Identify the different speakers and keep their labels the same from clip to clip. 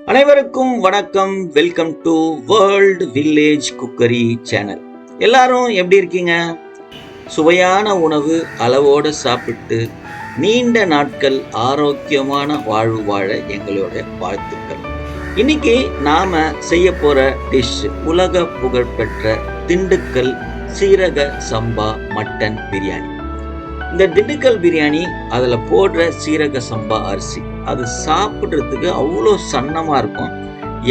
Speaker 1: அனைவருக்கும் வணக்கம். Welcome to world village cookery channel. எல்லாரும் எப்படி இருக்கீங்க? சுவையான உணவு அளவோடு சாப்பிட்டு நீண்ட நாட்கள் ஆரோக்கியமான வாழ்வு வாழ எங்களோட வாழ்த்துக்கள். இன்னைக்கு நாம செய்ய போற டிஷ் உலக புகழ்பெற்ற திண்டுக்கல் சீரக சம்பா மட்டன் பிரியாணி. இந்த திண்டுக்கல் பிரியாணி அதில் போடுற சீரக சம்பா அரிசி அது சாப்பிட்றதுக்கு அவ்வளோ சன்னமாக இருக்கும்.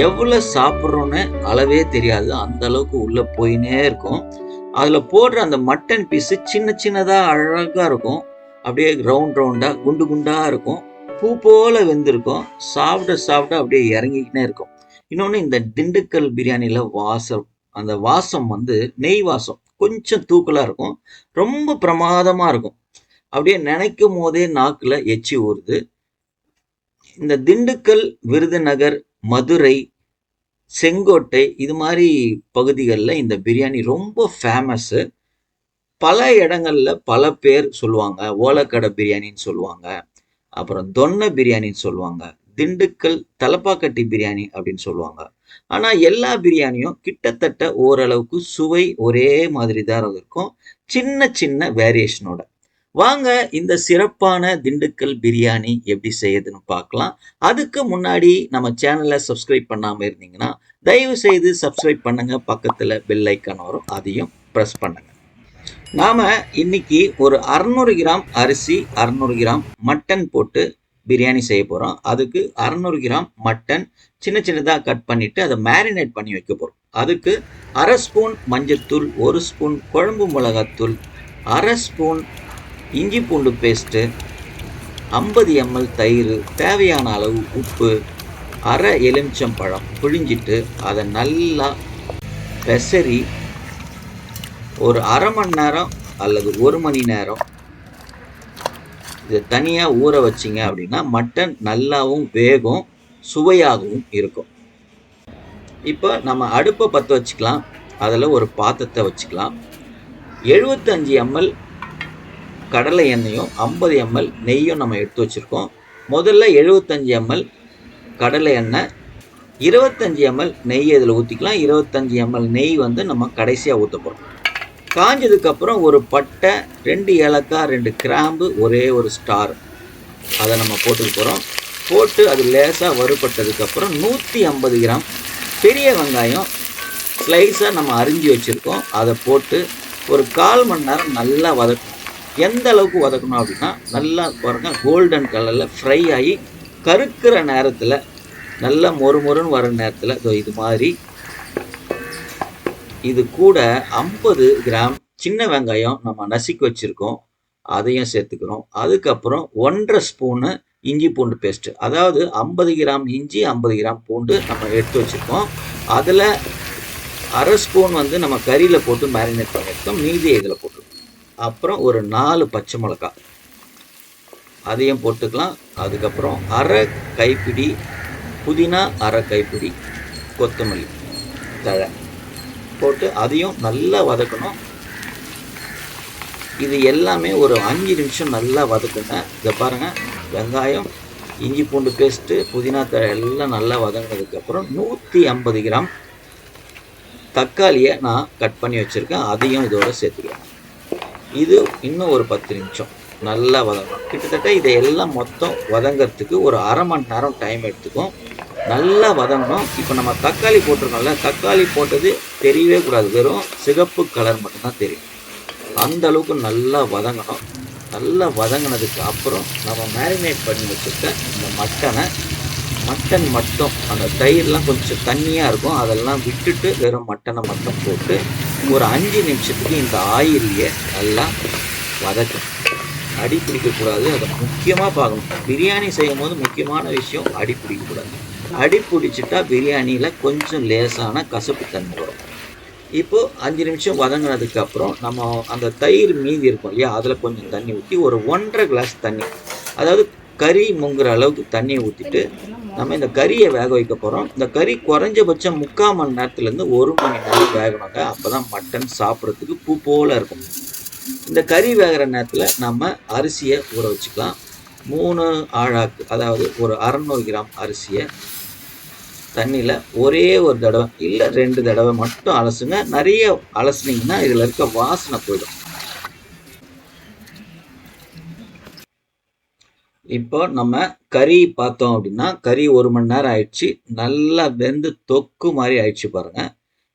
Speaker 1: எவ்வளோ சாப்பிட்றோன்னு அளவே தெரியாது, அந்த அளவுக்கு உள்ளே போயினே இருக்கும். அதில் போடுற அந்த மட்டன் பீஸு சின்ன சின்னதாக அழகாக இருக்கும். அப்படியே ரவுண்ட் ரவுண்டாக குண்டு குண்டாக இருக்கும். பூ போல வெந்திருக்கும். சாப்பிட சாப்பிட அப்படியே இறங்கிக்கினே இருக்கும். இன்னொன்று, இந்த திண்டுக்கல் பிரியாணியில் அந்த வாசம் நெய் வாசம் கொஞ்சம் தூக்கலாக இருக்கும். ரொம்ப பிரமாதமாக இருக்கும். அப்படியே நினைக்கும் போதே நாக்குல எச்சி ஊறுது. இந்த திண்டுக்கல், விருதுநகர், மதுரை, செங்கோட்டை இது மாதிரி பகுதிகளில் இந்த பிரியாணி ரொம்ப ஃபேமஸ்ஸு. பல இடங்கள்ல பல பேர் சொல்லுவாங்க. ஓலக்கடை பிரியாணின்னு சொல்லுவாங்க, அப்புறம் தொன்னை பிரியாணின்னு சொல்லுவாங்க, திண்டுக்கல் தலப்பாக்கட்டி பிரியாணி அப்படின்னு சொல்லுவாங்க. ஆனா எல்லா பிரியாணியும் கிட்டத்தட்ட ஓரளவுக்கு சுவை ஒரே மாதிரி தான் இருக்கும், சின்ன சின்ன வேரியேஷனோட. வாங்க இந்த சிறப்பான திண்டுக்கல் பிரியாணி எப்படி செய்யுதுன்னு பார்க்கலாம். அதுக்கு முன்னாடி நம்ம சேனலை சப்ஸ்கிரைப் பண்ணாமல் இருந்தீங்கன்னா தயவு செய்து சப்ஸ்கிரைப் பண்ணுங்க. பக்கத்தில் பெல் ஐக்கான் வரும், அதையும் ப்ரெஸ் பண்ணுங்க. நாம இன்னைக்கு ஒரு 600 கிராம் அரிசி, 600 கிராம் மட்டன் போட்டு பிரியாணி செய்ய போகிறோம். அதுக்கு 600 கிராம் மட்டன் சின்ன சின்னதாக கட் பண்ணிட்டு அதை மேரினேட் பண்ணி வைக்க போகிறோம். அதுக்கு 1/2 ஸ்பூன் மஞ்சத்தூள், 1 ஸ்பூன் குழம்பு மிளகாத்தூள், 1/2 ஸ்பூன் இஞ்சி பூண்டு பேஸ்ட்டு, 50 ml தயிர், தேவையான அளவு உப்பு, 1/2 எலுமிச்சம்பழம் புழிஞ்சிட்டு அதை நல்லா பெசரி ஒரு 1/2 மணி நேரம் அல்லது 1 மணி நேரம் இதை தனியாக ஊற வச்சிங்க அப்படின்னா மட்டன் நல்லாவும் வேகும், சுவையாகவும் இருக்கும். இப்போ நம்ம அடுப்பை பற்ற வச்சுக்கலாம். அதில் ஒரு பாத்திரத்தை வச்சுக்கலாம். 75 ml கடலை எண்ணெயும் 50 ml நெய்யும் நம்ம எடுத்து வச்சுருக்கோம். முதல்ல 75 ml கடலை எண்ணெய், 25 ml நெய் இதில் ஊற்றிக்கலாம். 25 ml நெய் நம்ம கடைசியாக ஊற்ற போகிறோம். காஞ்சதுக்கப்புறம் ஒரு பட்டை, 2 ஏலக்காய், 2 கிராம்பு, ஒரே ஒரு ஸ்டார் அதை நம்ம போட்டுக்க போகிறோம். போட்டு அது லேசாக வறுபட்டதுக்கப்புறம் 150 கிராம் பெரிய வெங்காயம் ஸ்லைஸாக நம்ம அரிஞ்சு வச்சுருக்கோம். அதை போட்டு ஒரு 1/4 மணி நேரம் நல்லா வதக்கணும். எந்த அளவுக்கு வதக்கணும் அப்படின்னா, நல்லா பாருங்க, கோல்டன் கலரில் ஃப்ரை ஆகி கருக்கிற நேரத்தில், நல்லா மொறுமொறுன்னு வர நேரத்தில் இது மாதிரி இது கூட 50 கிராம் சின்ன வெங்காயம் நம்ம நசுக்கி வச்சுருக்கோம், அதையும் சேர்த்துக்கிறோம். அதுக்கப்புறம் 1/2 ஸ்பூனு இஞ்சி பூண்டு பேஸ்ட்டு, அதாவது 50 கிராம் இஞ்சி, 50 கிராம் பூண்டு நம்ம எடுத்து வச்சுருக்கோம். அதில் 1/2 ஸ்பூன் நம்ம கறியில் போட்டு மேரினேட் பண்ணியிருக்கோம், மீதியை இதில் போட்டுருக்கோம். அப்புறம் ஒரு 4 பச்சை மிளகாய் அதையும் போட்டுக்கலாம். அதுக்கப்புறம் 1/2 கைப்பிடி புதினா, 1/2 கைப்பிடி கொத்தமல்லி தழை போட்டு அதையும் நல்லா வதக்கணும். இது எல்லாமே ஒரு 5 நிமிஷம் நல்லா வதக்குங்க. இதை பாருங்கள், வெங்காயம், இஞ்சி பூண்டு பேஸ்ட்டு, புதினா தழை எல்லாம் நல்லா வதங்கினதுக்கப்புறம் 150 கிராம் தக்காளியை நான் கட் பண்ணி வச்சுருக்கேன், அதையும் இதோட சேர்த்துக்கிறேன். இது இன்னும் ஒரு 10 நிமிஷம் நல்லா வதங்கணும். கிட்டத்தட்ட இதையெல்லாம் மொத்தம் வதங்கிறதுக்கு ஒரு 1/2 மணி நேரம் டைம் எடுத்துக்கும். நல்லா வதங்கணும். இப்போ நம்ம தக்காளி போட்டிருக்கோம்ல, தக்காளி போட்டது தெரியவே கூடாது, வெறும் சிகப்பு கலர் மட்டும்தான் தெரியும். அந்த அளவுக்கு நல்லா வதங்கணும். நல்லா வதங்கினதுக்கு அப்புறம் நம்ம மேரினேட் பண்ணி வச்சுருக்க இந்த மட்டன் மட்டும், அந்த தயிர்லாம் கொஞ்சம் தண்ணியாக இருக்கும், அதெல்லாம் விட்டுட்டு வெறும் மட்டனை மட்டும் போட்டு ஒரு 5 நிமிஷத்துக்கு இந்த ஆயிலையே நல்லா வதக்கணும். அடி பிடிக்கக்கூடாது, அதை முக்கியமாக பார்க்கணும். பிரியாணி செய்யும் போது முக்கியமான விஷயம் அடி பிடிக்கக்கூடாது. அடி பிடிச்சிட்டா பிரியாணியில் கொஞ்சம் லேசான கசப்பு தன்மை வரும். இப்போது 5 நிமிஷம் வதங்கினதுக்கப்புறம் நம்ம அந்த தயிர் மீதி இருக்கும் இல்லையா, அதில் கொஞ்சம் தண்ணி ஊற்றி ஒரு 1.5 கிளாஸ் தண்ணி, அதாவது கறி முங்குற அளவுக்கு தண்ணியை ஊற்றிட்டு நம்ம இந்த கறியை வேக வைக்க போகிறோம். இந்த கறி குறைஞ்சபட்சம் 3/4 மணி நேரத்துலேருந்து 1 மணி நேரம் வேகணுங்க. அப்போ தான் மட்டன் சாப்பிட்றதுக்கு பூ போல் இருக்கும். இந்த கறி வேகிற நேரத்தில் நம்ம அரிசியை ஊற வச்சுக்கலாம். 3 ஆழாக்கு, அதாவது ஒரு 600 கிராம் அரிசியை தண்ணியில் ஒரே ஒரு தடவை இல்லை 2 தடவை மட்டும் அலசுங்க. நிறைய அலசுனீங்கன்னா இதில் இருக்க வாசனை போயிடும். இப்போ நம்ம கறி பார்த்தோம் அப்படின்னா, கறி 1 மணி நேரம் ஆயிடுச்சு. நல்லா வெந்து தொக்கு மாதிரி ஆயிடுச்சு பாருங்க.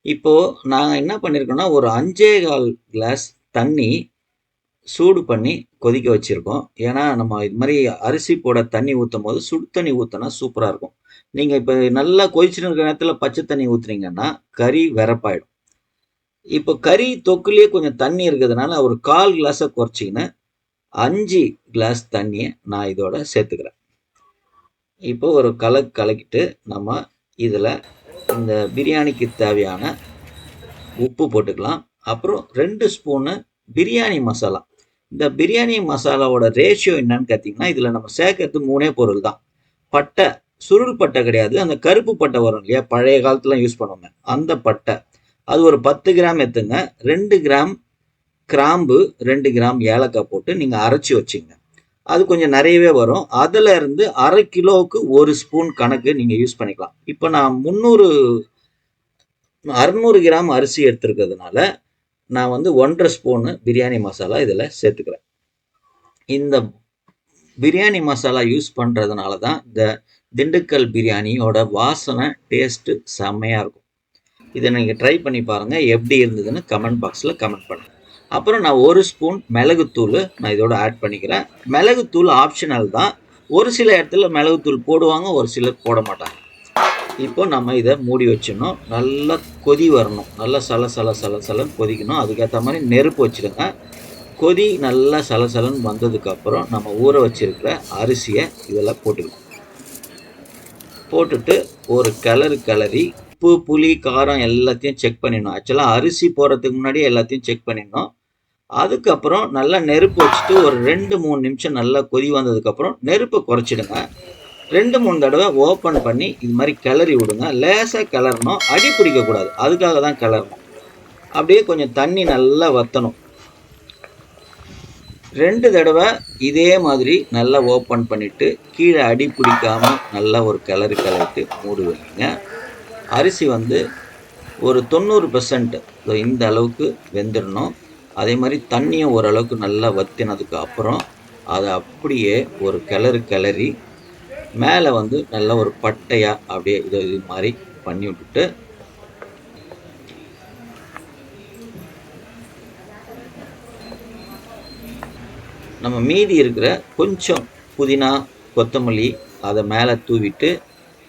Speaker 1: இப்போ நாங்கள் என்ன பண்ணியிருக்கோம்னா, ஒரு 5.25 கிளாஸ் தண்ணி சூடு பண்ணி கொதிக்க வச்சுருக்கோம். ஏன்னா நம்ம இது மாதிரி அரிசி போட தண்ணி ஊற்றும் போது சுடு தண்ணி ஊற்றினா சூப்பராக இருக்கும். நீங்கள் இப்போ நல்லா கொதிச்சுட்டு இருக்கிற நேரத்தில் பச்சை தண்ணி ஊற்றுனீங்கன்னா கறி வெறப்பாயிடும். இப்போ கறி தொக்குலேயே கொஞ்சம் தண்ணி இருக்கிறதுனால ஒரு 1/4 கிளாஸை குறைச்சிக்கின்னு 5 கிளாஸ் தண்ணியை நான் இதோட சேர்த்துக்கிறேன். இப்போ ஒரு கலக்கிட்டு நம்ம இதில் இந்த பிரியாணிக்கு தேவையான உப்பு போட்டுக்கலாம். அப்புறம் 2 ஸ்பூனு பிரியாணி மசாலா. இந்த பிரியாணி மசாலாவோட ரேஷியோ என்னன்னு பார்த்தீங்கன்னா, இதில் நம்ம சேர்க்கறது 3 பொருள் தான். பட்டை, சுருள் பட்டை கிடையாது, அந்த கருப்பு பட்டை வரும் இல்லையா, பழைய காலத்துலாம் யூஸ் பண்ணுவோங்க, அந்த பட்டை அது ஒரு 10 கிராம் எடுத்துங்க. 2 கிராம் கிராம்பு, 2 கிராம் ஏலக்காய் போட்டு நீங்கள் அரைச்சி வச்சுங்க. அது கொஞ்சம் நிறையவே வரும். அதில் இருந்து 1/2 கிலோவுக்கு 1 ஸ்பூன் கணக்கு நீங்கள் யூஸ் பண்ணிக்கலாம். இப்போ நான் 600 கிராம் அரிசி எடுத்துருக்கிறதுனால நான் வந்து 1.5 ஸ்பூனு பிரியாணி மசாலா இதில் சேர்த்துக்கிறேன். இந்த பிரியாணி மசாலா யூஸ் பண்ணுறதுனால தான் இந்த திண்டுக்கல் பிரியாணியோட வாசனை டேஸ்ட்டு செம்மையாக இருக்கும். இதை நீங்கள் ட்ரை பண்ணி பாருங்கள், எப்படி இருந்ததுன்னு கமெண்ட் பாக்ஸில் கமெண்ட் பண்ணுங்கள். அப்புறம் நான் 1 ஸ்பூன் மிளகுத்தூள் நான் இதோட ஆட் பண்ணிக்கிறேன். மிளகுத்தூள் ஆப்ஷனல் தான். ஒரு சில இடத்துல மிளகுத்தூள் போடுவாங்க, ஒரு சிலர் போட மாட்டாங்க. இப்போ நம்ம இதை மூடி வச்சிடணும். நல்லா கொதி வரணும், நல்லா சலன்னு கொதிக்கணும். அதுக்கேற்ற மாதிரி நெருப்பு வச்சுடுங்க. கொதி நல்லா சலசலன்னு வந்ததுக்கப்புறம் நம்ம ஊற வச்சிருக்கிற அரிசியை இதில் போட்டுட்டு ஒரு கிளறி உப்பு, புளி, காரம் எல்லாத்தையும் செக் பண்ணிடணும். ஆக்சுவலாக அரிசி போடுறதுக்கு முன்னாடி எல்லாத்தையும் செக் பண்ணிடணும். அதுக்கப்புறம் நல்லா நெருப்பு வச்சுட்டு ஒரு 2-3 நிமிஷம் நல்லா கொதி வந்ததுக்கப்புறம் நெருப்பை குறைச்சிடுங்க. 2-3 தடவை ஓப்பன் பண்ணி இது மாதிரி கிளறி விடுங்க. லேசாக கிளறணும், அடி பிடிக்கக்கூடாது, அதுக்காக தான் கிளறணும். அப்படியே கொஞ்சம் தண்ணி நல்லா வற்றணும். 2 தடவை இதே மாதிரி நல்லா ஓப்பன் பண்ணிவிட்டு கீழே அடி பிடிக்காமல் நல்லா ஒரு கிளறிட்டு மூடி வைங்க. அரிசி வந்து ஒரு 90% இந்த அளவுக்கு வெந்துடணும். அதே மாதிரி தண்ணியும் ஓரளவுக்கு நல்லா வற்றினதுக்கு அப்புறம் அதை அப்படியே ஒரு கிளறி மேலே வந்து நல்லா ஒரு பட்டையாக அப்படியே இது மாதிரி பண்ணி விட்டுட்டு நம்ம மீதி இருக்கிற கொஞ்சம் புதினா, கொத்தமல்லி அதை மேலே தூவிட்டு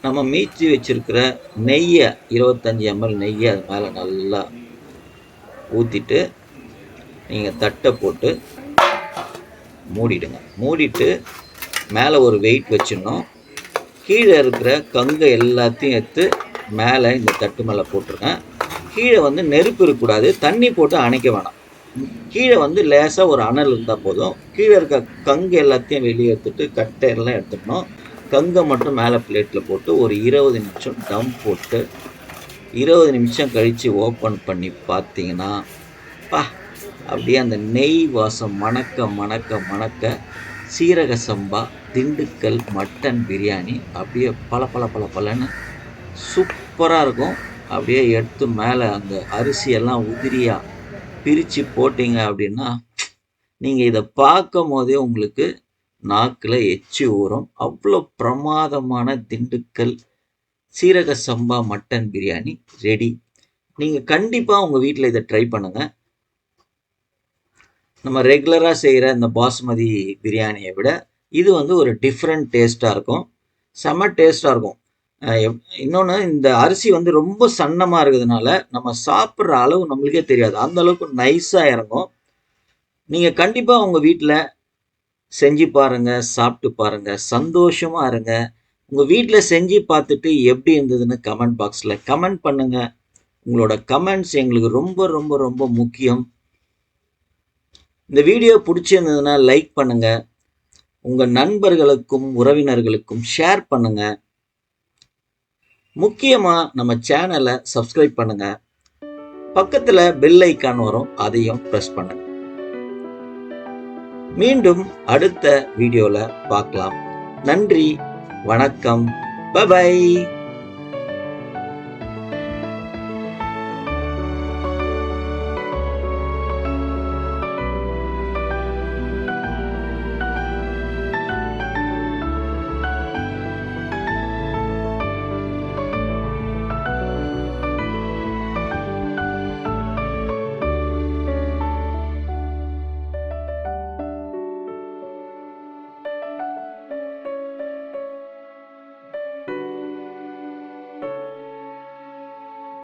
Speaker 1: நம்ம மீச்சி வச்சிருக்கிற நெய்யை 25 ml நெய்யை அது மேலே நல்லா ஊற்றிட்டு நீங்கள் தட்டை போட்டு மூடிடுங்க. மூடிட்டு மேலே ஒரு வெயிட் வச்சிடணும். கீழே இருக்கிற கங்கை எல்லாத்தையும் எடுத்து மேலே இந்த தட்டு மேலே போட்டுருங்க. கீழே வந்து நெருப்பு இருக்கக்கூடாது, தண்ணி போட்டு அணைக்க வேணாம். கீழே வந்து லேசாக ஒரு அனல் இருந்தால் போதும். கீழே இருக்க கங்கு எல்லாத்தையும் வெளியே எடுத்துட்டு கட்டையெல்லாம் எடுத்துக்கணும். கங்கை மட்டும் மேலே பிளேட்டில் போட்டு ஒரு 20 நிமிஷம் தம் போட்டு 20 நிமிஷம் கழித்து ஓப்பன் பண்ணி பார்த்தீங்கன்னா அப்படியே அந்த நெய் வாசம் மணக்க சீரக சம்பா திண்டுக்கல் மட்டன் பிரியாணி அப்படியே பலன்னு சூப்பராக இருக்கும். அப்படியே எடுத்து மேலே அந்த அரிசியெல்லாம் உதிரியாக பிரித்து போட்டிங்க அப்படின்னா நீங்கள் இதை பார்க்கும் போதே உங்களுக்கு நாக்கில் எச்சி ஊறும். அவ்வளோ பிரமாதமான திண்டுக்கல் சீரக சம்பா மட்டன் பிரியாணி ரெடி. நீங்கள் கண்டிப்பாக உங்கள் வீட்டில் இதை ட்ரை பண்ணுங்கள். நம்ம ரெகுலராக செய்கிற இந்த பாஸ்மதி பிரியாணியை விட இது வந்து ஒரு டிஃப்ரெண்ட் டேஸ்ட்டாக இருக்கும், செம்ம டேஸ்ட்டாக இருக்கும். இன்னொன்று, இந்த அரிசி வந்து ரொம்ப சன்னமாக இருக்கிறதுனால நம்ம சாப்பிட்ற அளவு நம்மளுக்கே தெரியாது, அந்த அளவுக்கு நைஸாக இறங்கும். நீங்கள் கண்டிப்பாக உங்கள் வீட்டில் செஞ்சு பாருங்கள், சாப்பிட்டு பாருங்கள், சந்தோஷமாக இருங்க. உங்கள் வீட்டில் செஞ்சு பார்த்துட்டு எப்படி இருந்ததுன்னு கமெண்ட் பாக்ஸில் கமெண்ட் பண்ணுங்கள். உங்களோட கமெண்ட்ஸ் எங்களுக்கு ரொம்ப ரொம்ப ரொம்ப முக்கியம். இந்த வீடியோ பிடிச்சிருந்ததுன்னா லைக் பண்ணுங்கள், உங்கள் நண்பர்களுக்கும் உறவினர்களுக்கும் ஷேர் பண்ணுங்கள். முக்கியமாக நம்ம சேனலை சப்ஸ்கிரைப் பண்ணுங்கள். பக்கத்தில் பெல் ஐக்கான் வரும், அதையும் ப்ரெஸ் பண்ணுங்க. மீண்டும் அடுத்த வீடியோவில் பார்க்கலாம். நன்றி, வணக்கம், பை.